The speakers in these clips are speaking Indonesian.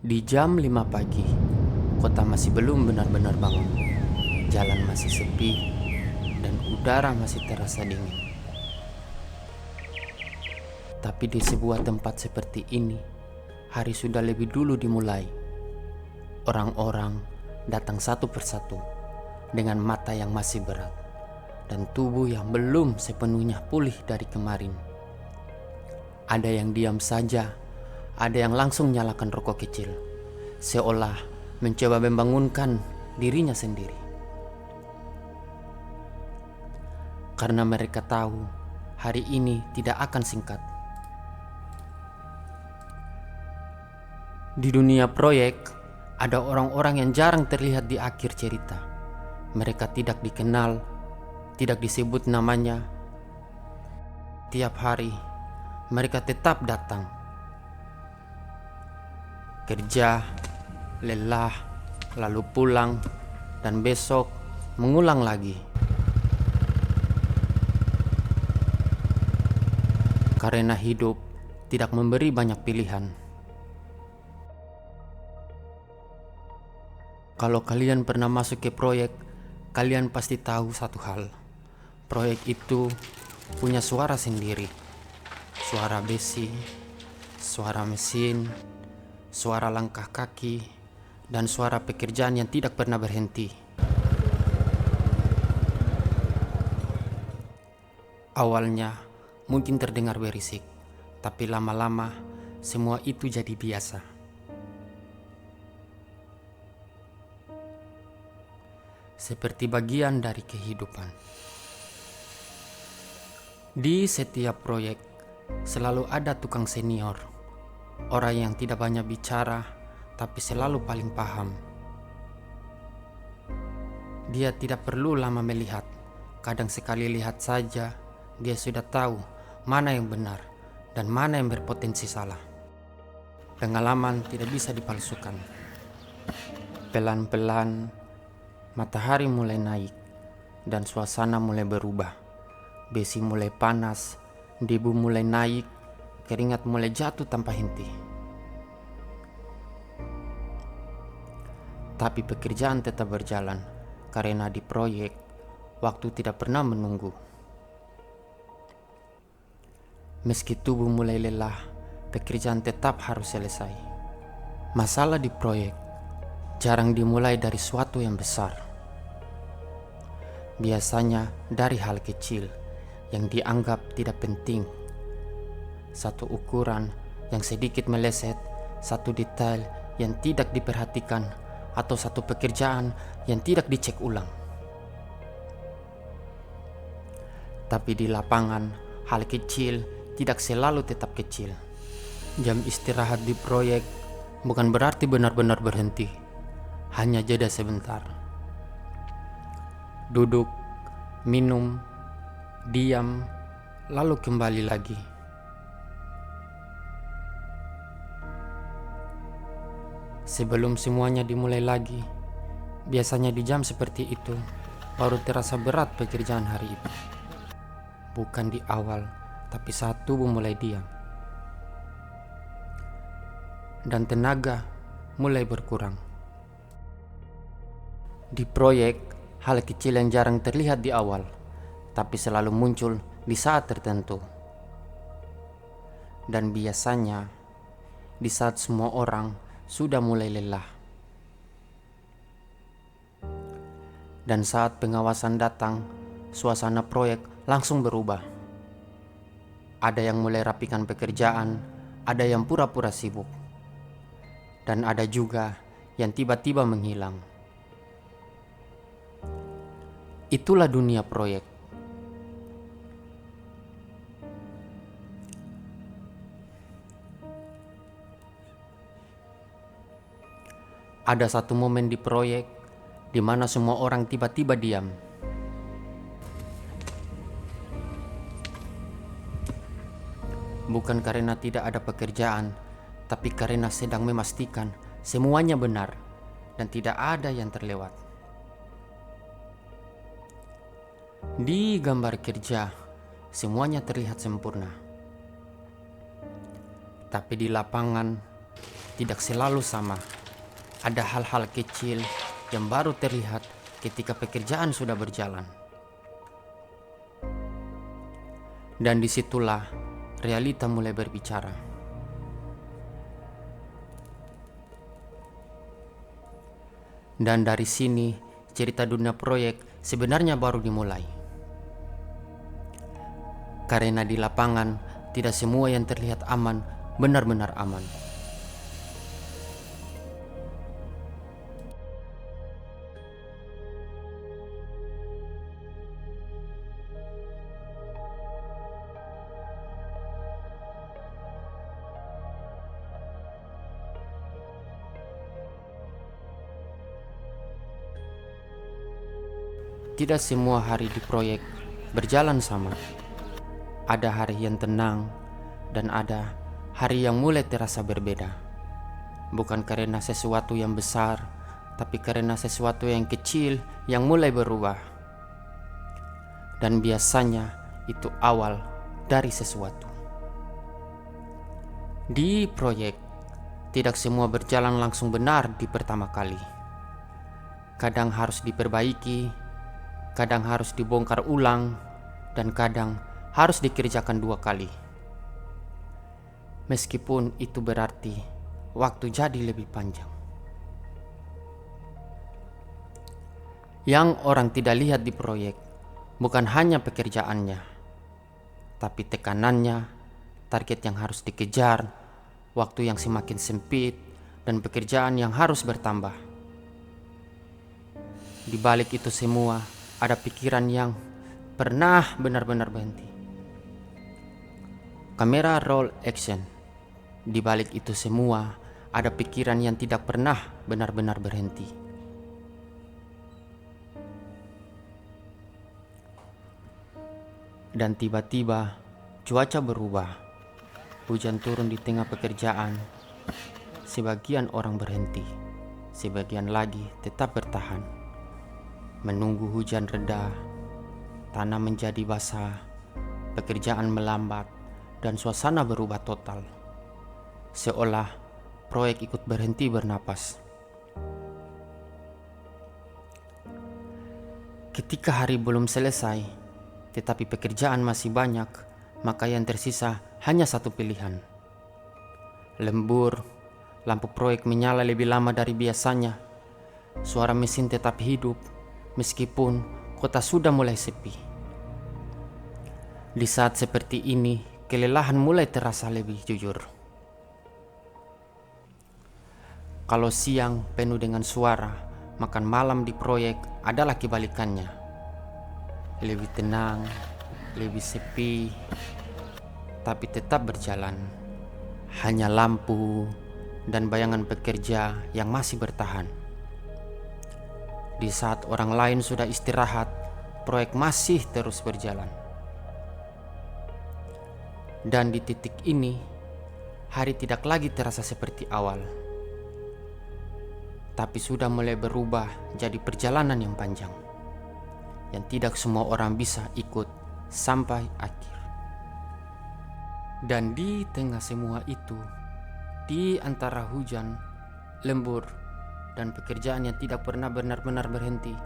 Di jam 5 pagi, kota masih belum benar-benar bangun. Jalan masih sepi dan udara masih terasa dingin. Tapi di sebuah tempat seperti ini, hari sudah lebih dulu dimulai. Orang-orang datang satu persatu dengan mata yang masih berat dan tubuh yang belum sepenuhnya pulih dari kemarin. Ada yang diam saja, ada yang langsung nyalakan rokok kecil, seolah mencoba membangunkan dirinya sendiri. Karena mereka tahu hari ini tidak akan singkat. Di dunia proyek, ada orang-orang yang jarang terlihat di akhir cerita. Mereka tidak dikenal, tidak disebut namanya. Tiap hari, mereka tetap datang. Kerja, lelah, lalu pulang, dan besok mengulang lagi. Karena hidup tidak memberi banyak pilihan. Kalau kalian pernah masuk ke proyek, kalian pasti tahu satu hal. Proyek itu punya suara sendiri. Suara besi, suara mesin, suara langkah kaki, dan suara pekerjaan yang tidak pernah berhenti. Awalnya mungkin terdengar berisik, tapi lama-lama semua itu jadi biasa. Seperti bagian dari kehidupan. Di setiap proyek selalu ada tukang senior, orang yang tidak banyak bicara tapi selalu paling paham. Dia tidak perlu lama melihat, kadang sekali lihat saja dia sudah tahu mana yang benar dan mana yang berpotensi salah. Pengalaman tidak bisa dipalsukan. Pelan-pelan matahari mulai naik dan suasana mulai berubah. Besi mulai panas, debu mulai naik, keringat mulai jatuh tanpa henti. Tapi pekerjaan tetap berjalan karena di proyek waktu tidak pernah menunggu. Meski tubuh mulai lelah, pekerjaan tetap harus selesai. Masalah di proyek jarang dimulai dari suatu yang besar. Biasanya dari hal kecil yang dianggap tidak penting. Satu ukuran yang sedikit meleset, satu detail yang tidak diperhatikan, atau satu pekerjaan yang tidak dicek ulang. Tapi di lapangan, hal kecil tidak selalu tetap kecil. Jam istirahat di proyek bukan berarti benar-benar berhenti, hanya jeda sebentar. Duduk, minum, diam, lalu kembali lagi. Sebelum semuanya dimulai lagi, biasanya di jam seperti itu baru terasa berat pekerjaan hari itu. Bukan di awal, tapi saat tubuh mulai diam dan tenaga mulai berkurang. Di proyek, hal kecil yang jarang terlihat di awal, tapi selalu muncul di saat tertentu. Dan biasanya, di saat semua orang sudah mulai lelah. Dan saat pengawasan datang, suasana proyek langsung berubah. Ada yang mulai rapikan pekerjaan, ada yang pura-pura sibuk. Dan ada juga yang tiba-tiba menghilang. Itulah dunia proyek. Ada satu momen di proyek di mana semua orang tiba-tiba diam. Bukan karena tidak ada pekerjaan, tapi karena sedang memastikan semuanya benar dan tidak ada yang terlewat. Di gambar kerja, semuanya terlihat sempurna. Tapi di lapangan, tidak selalu sama. Ada hal-hal kecil yang baru terlihat ketika pekerjaan sudah berjalan. Dan disitulah realita mulai berbicara. Dan dari sini cerita dunia proyek sebenarnya baru dimulai. Karena di lapangan tidak semua yang terlihat aman benar-benar aman. Tidak semua hari di proyek berjalan sama. Ada hari yang tenang dan ada hari yang mulai terasa berbeda. Bukan karena sesuatu yang besar, tapi karena sesuatu yang kecil yang mulai berubah. Dan biasanya itu awal dari sesuatu. Di proyek, tidak semua berjalan langsung benar di pertama kali. Kadang harus diperbaiki, kadang harus dibongkar ulang, dan kadang harus dikerjakan 2 kali. Meskipun itu berarti waktu jadi lebih panjang. Yang orang tidak lihat di proyek bukan hanya pekerjaannya, tapi tekanannya, target yang harus dikejar, waktu yang semakin sempit, dan pekerjaan yang harus bertambah. Di balik itu semua, ada pikiran yang pernah benar-benar berhenti. Kamera roll action. Di balik itu semua, ada pikiran yang tidak pernah benar-benar berhenti. Dan tiba-tiba, cuaca berubah. Hujan turun di tengah pekerjaan. Sebagian orang berhenti, sebagian lagi tetap bertahan. Menunggu hujan reda, tanah menjadi basah, pekerjaan melambat, dan suasana berubah total. Seolah proyek ikut berhenti bernapas. Ketika hari belum selesai, tetapi pekerjaan masih banyak, maka yang tersisa hanya satu pilihan. Lembur, lampu proyek menyala lebih lama dari biasanya. Suara mesin tetap hidup, meskipun kota sudah mulai sepi. Di saat seperti ini, kelelahan mulai terasa lebih jujur. Kalau siang penuh dengan suara, makan malam di proyek adalah kebalikannya. Lebih tenang, lebih sepi, tapi tetap berjalan. Hanya lampu dan bayangan pekerja yang masih bertahan. Di saat orang lain sudah istirahat, proyek masih terus berjalan. Dan di titik ini, hari tidak lagi terasa seperti awal, tapi sudah mulai berubah jadi perjalanan yang panjang, yang tidak semua orang bisa ikut sampai akhir. Dan di tengah semua itu, di antara hujan, lembur, dan pekerjaan yang tidak pernah benar-benar berhenti,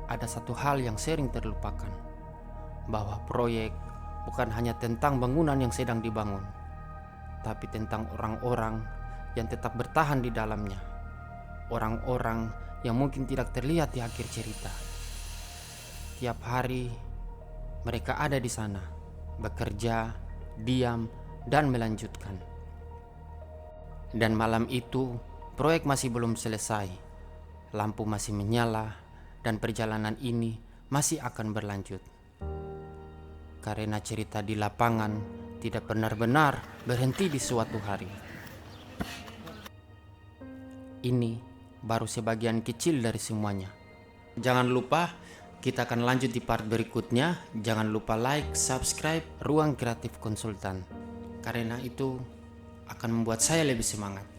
ada satu hal yang sering terlupakan, bahwa proyek bukan hanya tentang bangunan yang sedang dibangun, tapi tentang orang-orang yang tetap bertahan di dalamnya. Orang-orang yang mungkin tidak terlihat di akhir cerita. Tiap hari mereka ada di sana, bekerja, diam, dan melanjutkan. Dan malam itu proyek masih belum selesai, lampu masih menyala, dan perjalanan ini masih akan berlanjut. Karena cerita di lapangan tidak benar-benar berhenti di suatu hari. Ini baru sebagian kecil dari semuanya. Jangan lupa, kita akan lanjut di part berikutnya. Jangan lupa like, subscribe Ruang Kreatif Konsultan, karena itu akan membuat saya lebih semangat.